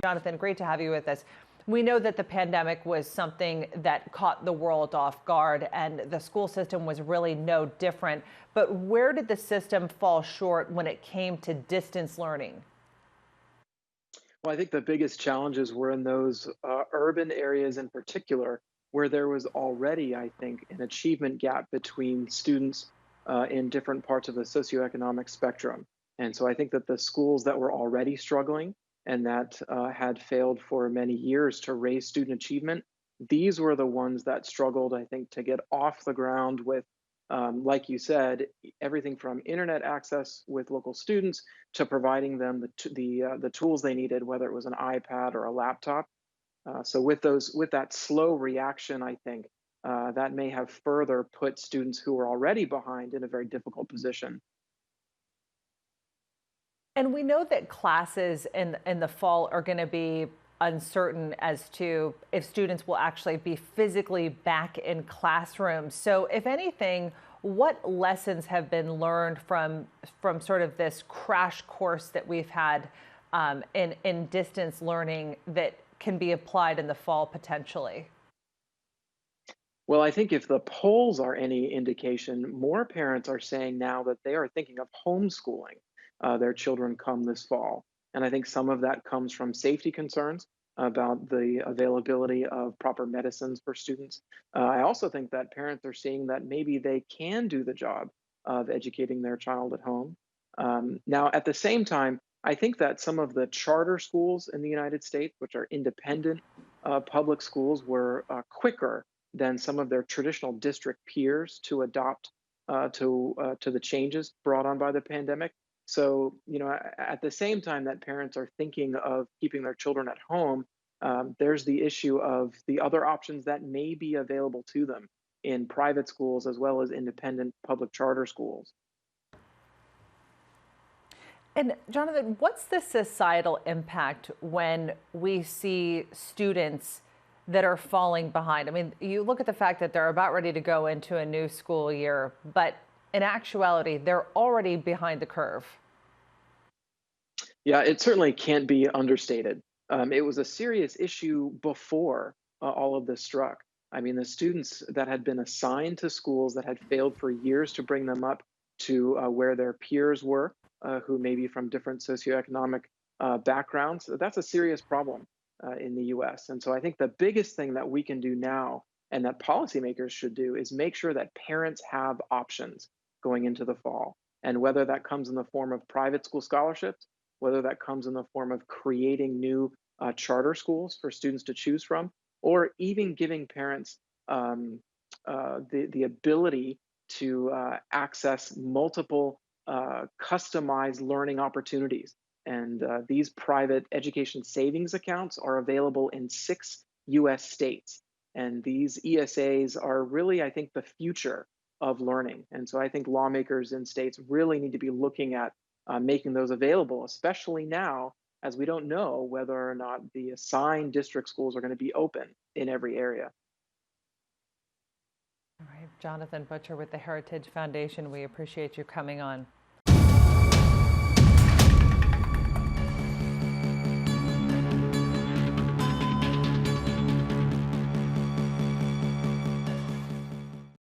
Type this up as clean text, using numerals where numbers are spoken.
Jonathan, great to have you with us. We know that the pandemic was something that caught the world off guard, and the school system was really no different. But where did the system fall short when it came to distance learning? Well, I think the biggest challenges were in those urban areas in particular, where there was already, I think, an achievement gap between students in different parts of the socioeconomic spectrum. And so I think that the schools that were already struggling and that had failed for many years to raise student achievement, these were the ones that struggled, I think, to get off the ground with, like you said, everything from internet access with local students to providing them the tools they needed, whether it was an iPad or a laptop. So with that slow reaction, I think that may have further put students who were already behind in a very difficult position. And we know that classes in the fall are going to be uncertain as to if students will actually be physically back in classrooms. So, if anything, what lessons have been learned from sort of this crash course that we've had in distance learning that can be applied in the fall potentially? Well, I think if the polls are any indication, more parents are saying now that they are thinking of homeschooling their children come this fall. And I think some of that comes from safety concerns about the availability of proper medicines for students. I also think that parents are seeing that maybe they can do the job of educating their child at home. Now, at the same time, I think that some of the charter schools in the United States, which are independent public schools, were quicker than some of their traditional district peers to adopt to the changes brought on by the pandemic. So, at the same time that parents are thinking of keeping their children at home, there's the issue of the other options that may be available to them in private schools as well as independent public charter schools. And Jonathan, what's the societal impact when we see students that are falling behind? I mean, you look at the fact that they're about ready to go into a new school year, but in actuality, they're already behind the curve. Yeah, it certainly can't be understated. It was a serious issue before all of this struck. I mean, the students that had been assigned to schools that had failed for years to bring them up to where their peers were, who may be from different socioeconomic backgrounds, that's a serious problem in the US. And so I think the biggest thing that we can do now and that policymakers should do is make sure that parents have options going into the fall. And whether that comes in the form of private school scholarships, whether that comes in the form of creating new charter schools for students to choose from, or even giving parents the ability to access multiple customized learning opportunities. And these private education savings accounts are available in 6 US states. And these ESAs are really, I think, the future of learning. And so I think lawmakers in states really need to be looking at making those available, especially now, as we don't know whether or not the assigned district schools are going to be open in every area. All right, Jonathan Butcher with the Heritage Foundation, we appreciate you coming on.